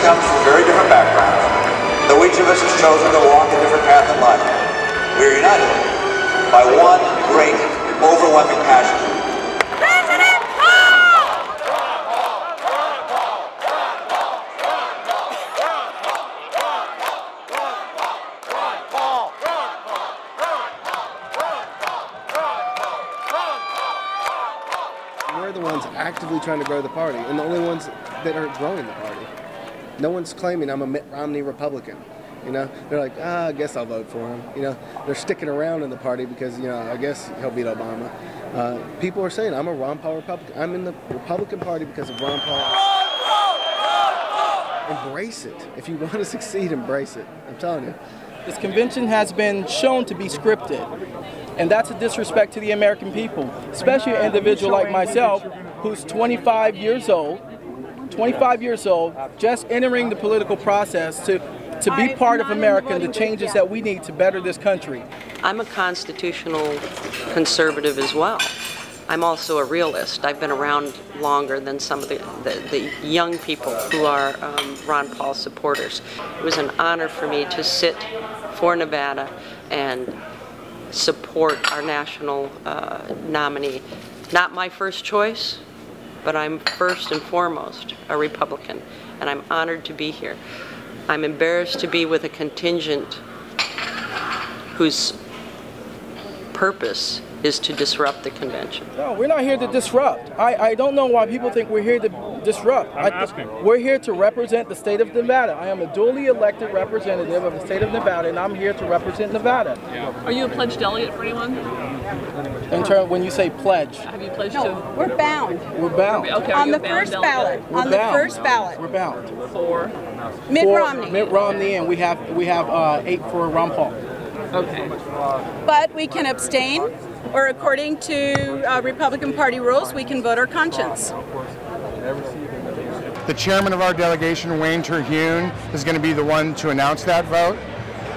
comes from very different backgrounds, though each of us has chosen to walk a different path in life, we are united by one great, overwhelming passion. President Paul! We're the ones actively trying to grow the party, and the only ones that are growing the party. No one's claiming I'm a Mitt Romney Republican. You know, they're like, I guess I'll vote for him. You know, they're sticking around in the party because, you know, I guess he'll beat Obama. People are saying I'm a Ron Paul Republican. I'm in the Republican Party because of Ron Paul. Embrace it. If you want to succeed, embrace it. I'm telling you. This convention has been shown to be scripted, and that's a disrespect to the American people, especially an individual like myself who's 25 years old, just entering the political process to be part of America and the changes that we need to better this country. I'm a constitutional conservative as well. I'm also a realist. I've been around longer than some of the young people who are Ron Paul supporters. It was an honor for me to sit for Nevada and support our national nominee. Not my first choice, but I'm first and foremost a Republican, and I'm honored to be here. I'm embarrassed to be with a contingent whose purpose is to disrupt the convention. No, we're not here to disrupt. I don't know why people think we're here to disrupt. We're here to represent the state of Nevada. I am a duly elected representative of the state of Nevada, and I'm here to represent Nevada. Are you a pledged delegate for anyone? In terms, when you say pledge, Have you pledged No, to? we're bound. we're bound. Okay, On the first ballot. On the first ballot. We're bound. For? Mitt For Romney. Mitt Romney, and we have 8 for Ron Paul. Okay. But we can abstain, or according to Republican Party rules, we can vote our conscience. The chairman of our delegation, Wayne Terhune, is going to be the one to announce that vote.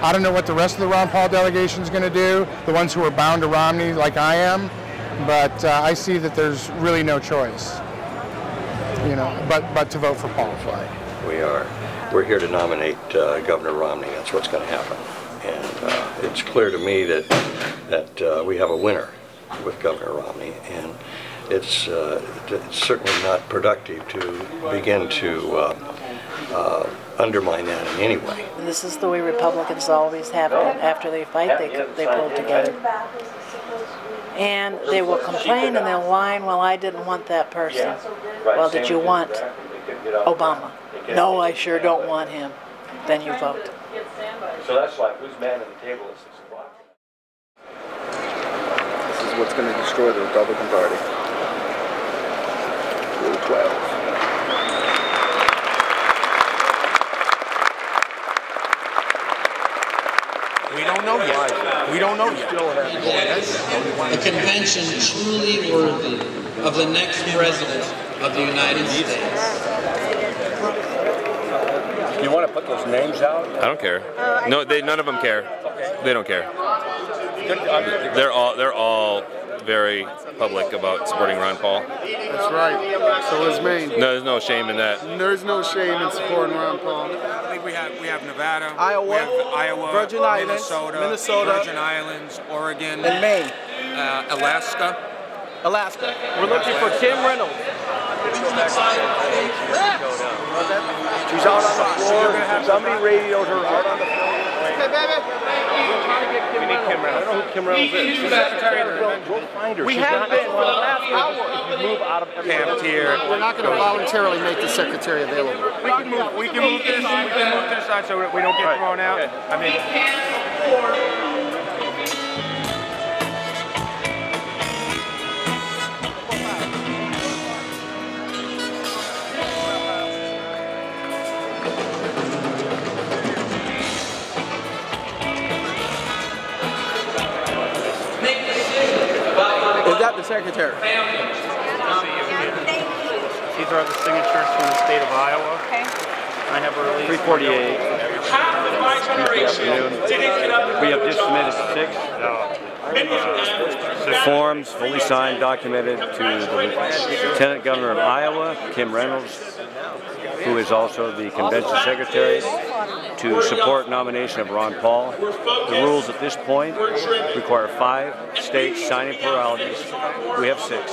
I don't know what the rest of the Ron Paul delegation is going to do, the ones who are bound to Romney like I am, but I see that there's really no choice, you know, but to vote for Paul. We're here to nominate Governor Romney. That's what's going to happen. And it's clear to me that we have a winner with Governor Romney, and it's certainly not productive to begin to undermine that in any way. This is the way Republicans always have it. After they fight, they pull together. And they will complain and they'll whine, well, I didn't want that person. Well, did you want Obama? No, I sure don't want him. Then you vote. So that's like who's man at the table at 6 o'clock. This is what's going to destroy the Republican Party. Rule 12. We don't know yet. We don't know yet. A convention truly worthy of the next president of the United States. You want to put those names out? I don't care. No, none of them care. They don't care. They're all very public about supporting Ron Paul. That's right. So is me. No, there's no shame in that. There's no shame in supporting Ron Paul. I think we have Nevada, Iowa, we have Iowa, Virgin Islands, Minnesota, Virgin Islands, Oregon, and Maine. Alaska. We're looking for Kim Reynolds. She's out on the floor. Somebody radioed her out on the floor. Hey, baby. We're trying to get Kim Reynolds. I don't know who Kim Reynolds is. She's the secretary of the convention. We'll find her. We have been for the last hour. If you move out of Camped here. We're not going to voluntarily make the secretary available. We can move this side so we don't get thrown out. I mean. Is that the secretary? These are the signatures from the state of Iowa. Okay. I have a release. 348. We have just submitted 6 forms, fully signed, documented to the Lieutenant Governor of Iowa, Kim Reynolds, who is also the convention secretary, to support nomination of Ron Paul. The rules at this point require 5 states signing pluralities. We have 6.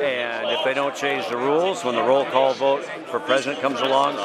And if they don't change the rules, when the roll call vote for president comes along,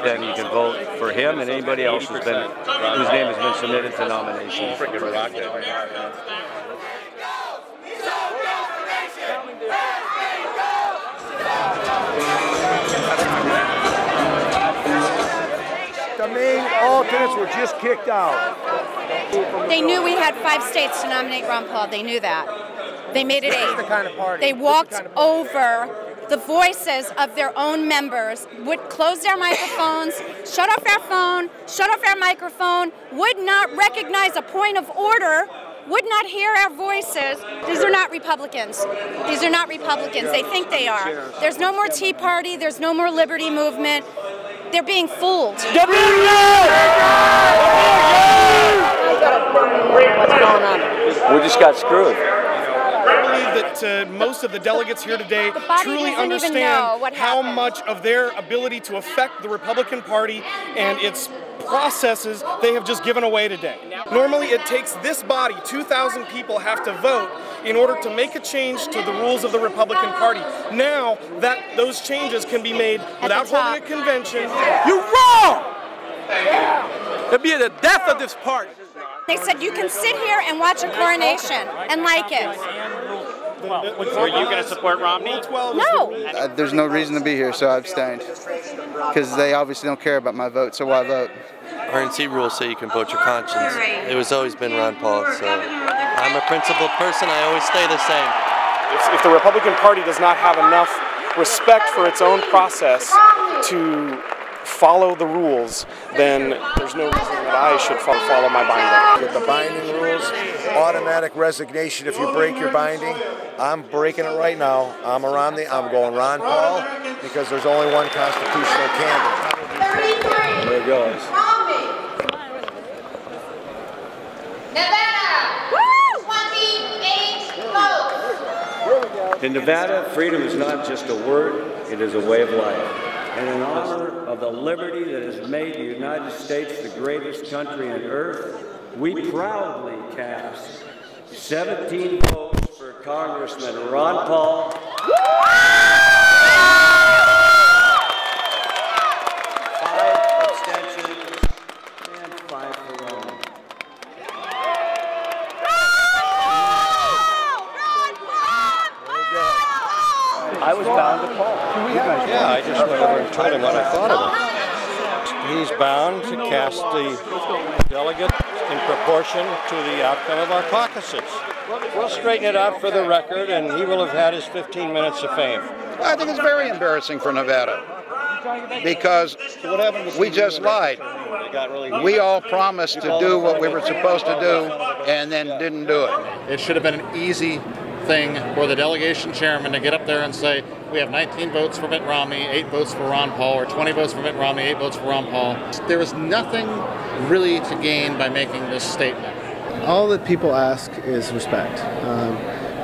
then you can vote for him and anybody else whose name has been submitted to nomination. The main alternates were just kicked out. They knew we had 5 states to nominate Ron Paul. They knew that. They made it 8. The kind of party. They walked over the voices of their own members, would close their microphones, shut off our phone, shut off our microphone, would not recognize a point of order, would not hear our voices. These are not Republicans. These are not Republicans. They think they are. There's no more Tea Party. There's no more Liberty Movement. They're being fooled. What's going on? We just got screwed. I believe that most of the delegates here today truly understand how much of their ability to affect the Republican Party and its processes they have just given away today. Normally it takes this body, 2,000 people have to vote in order to make a change to the rules of the Republican Party. Now that those changes can be made without holding a convention. You're wrong! It'll be the death of this party. They said you can sit here and watch a coronation and like it. Were you going to support Romney? No. There's no reason to be here, so I abstained. Because they obviously don't care about my vote, so why vote? RNC rules say you can vote your conscience. It was always been Ron Paul, so I'm a principled person. I always stay the same. If the Republican Party does not have enough respect for its own process to follow the rules, then there's no reason that I should follow my binding. With the binding rules, automatic resignation if you break your binding. I'm breaking it right now. I'm going Ron Paul because there's only one constitutional candidate. There it goes. In Nevada, freedom is not just a word, it is a way of life. And in honor of the liberty that has made the United States the greatest country on earth, we proudly cast 17 votes for Congressman Ron Paul. 5 abstentions and 5 for Romney. I was bound to Paul. Yeah, I just went over and told him what I thought of him. He's bound to cast the delegate in proportion to the outcome of our caucuses. We'll straighten it out for the record, and he will have had his 15 minutes of fame. I think it's very embarrassing for Nevada because we just lied. We all promised to do what we were supposed to do and then didn't do it. It should have been an easy thing for the delegation chairman to get up there and say, we have 19 votes for Mitt Romney, 8 votes for Ron Paul, or 20 votes for Mitt Romney, 8 votes for Ron Paul. There was nothing really to gain by making this statement. All that people ask is respect.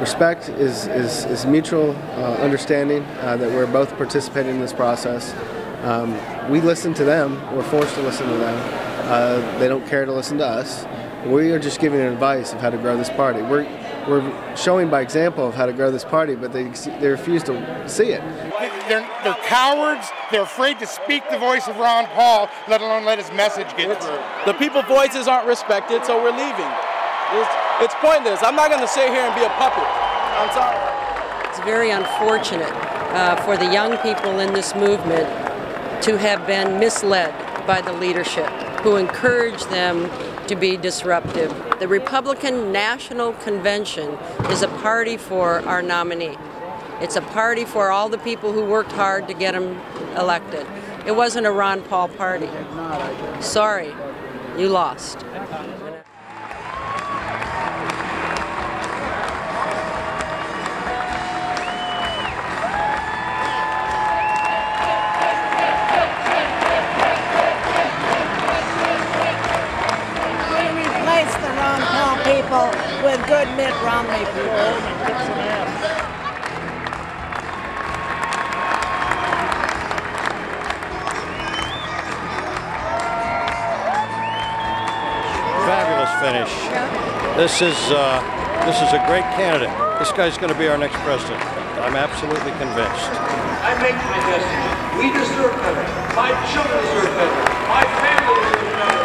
Respect is mutual understanding that we're both participating in this process. We listen to them. We're forced to listen to them. They don't care to listen to us. We are just giving advice of how to grow this party. We're showing by example of how to grow this party, but they refuse to see it. They're cowards. They're afraid to speak the voice of Ron Paul, let alone let his message get through. The people's voices aren't respected, so we're leaving. It's pointless. I'm not going to sit here and be a puppet. I'm sorry. It's very unfortunate for the young people in this movement to have been misled by the leadership who encouraged them to be disruptive. The Republican National Convention is a party for our nominee. It's a party for all the people who worked hard to get him elected. It wasn't a Ron Paul party. Sorry, you lost. People with good Mitt Romney people. finish. This is a great candidate. This guy's going to be our next president. I'm absolutely convinced. I make my destiny. We deserve better. My children deserve better. My family deserves better.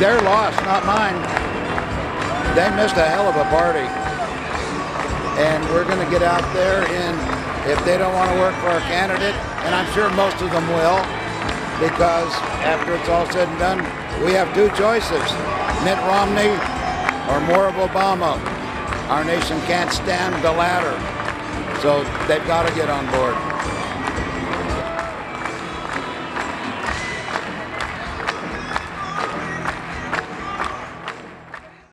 Their loss, not mine. They missed a hell of a party. And we're going to get out there, and if they don't want to work for our candidate, and I'm sure most of them will, because after it's all said and done, we have two choices, Mitt Romney or more of Obama. Our nation can't stand the latter, so they've got to get on board.